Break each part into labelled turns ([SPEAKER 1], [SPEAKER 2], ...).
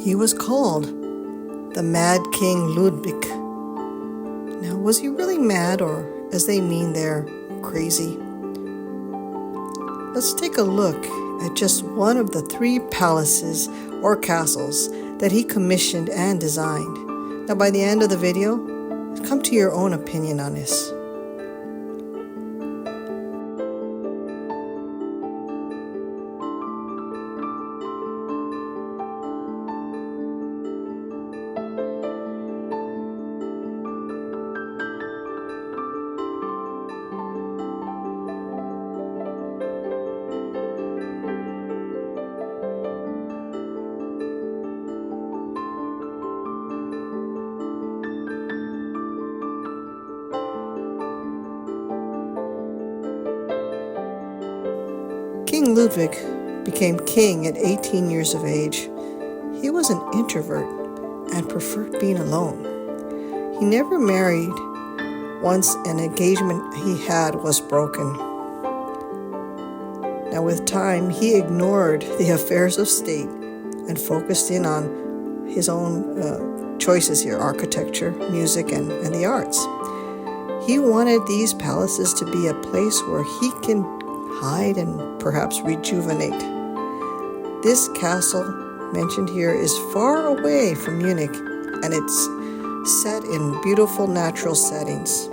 [SPEAKER 1] He was called the Mad King Ludwig. Now, was he really mad, or, as they mean there, crazy? Let's take a look at just one of the 3 palaces or castles that he commissioned and designed. Now, by the end of the video, come to your own opinion on this. King Ludwig became king at 18 years of age. He was an introvert and preferred being alone. He never married once an engagement he had was broken. Now, with time, he ignored the affairs of state and focused in on his own choices here: architecture, music, and the arts. He wanted these palaces to be a place where he can hide and perhaps rejuvenate. This castle mentioned here is far away from Munich, and it's set in beautiful natural settings.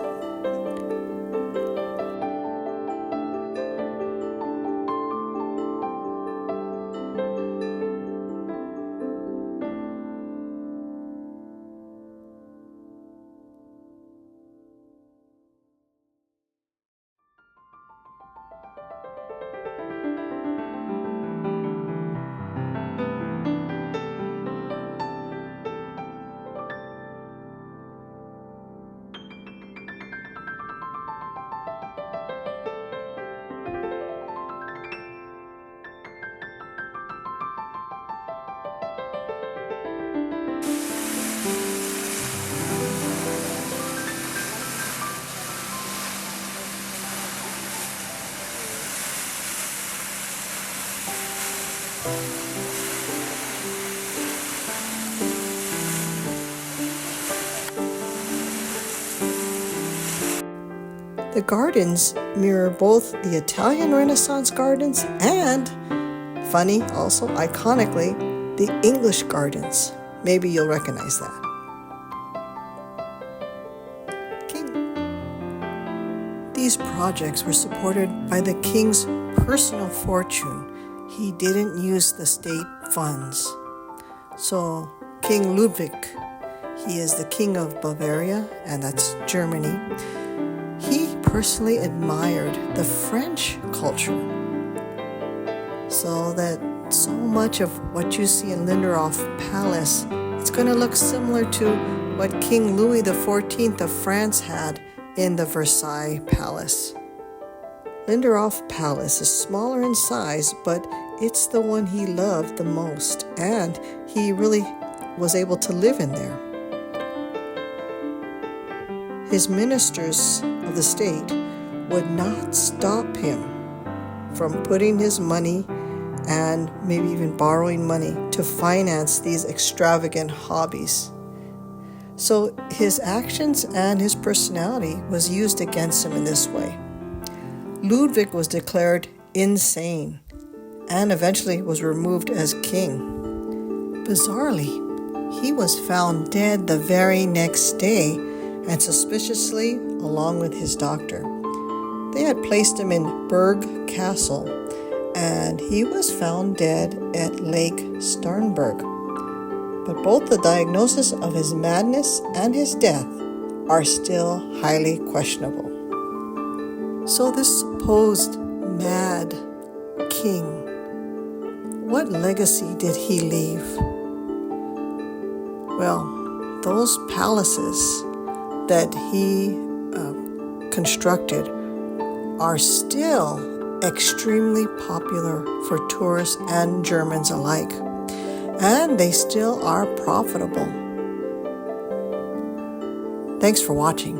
[SPEAKER 1] The gardens mirror both the Italian Renaissance gardens and, funny also, iconically, the English gardens. Maybe you'll recognize that. These projects were supported by the king's personal fortune. He didn't use the state funds. So King Ludwig, he is the king of Bavaria, and that's Germany. He personally admired the French culture, so that so much of what you see in Linderhof Palace, it's going to look similar to what King Louis XIV of France had in the Versailles Palace. Linderhof Palace is smaller in size, but it's the one he loved the most, and he really was able to live in there. His ministers of the state would not stop him from putting his money and maybe even borrowing money to finance these extravagant hobbies. So his actions and his personality was used against him in this way. Ludwig was declared insane and eventually was removed as king. Bizarrely, he was found dead the very next day, and suspiciously, along with his doctor. They had placed him in Berg Castle, and he was found dead at Lake Starnberg. But both the diagnosis of his madness and his death are still highly questionable. So this supposed mad king, what legacy did he leave? Well, those palaces that he constructed are still extremely popular for tourists and Germans alike, and they still are profitable. Thanks for watching.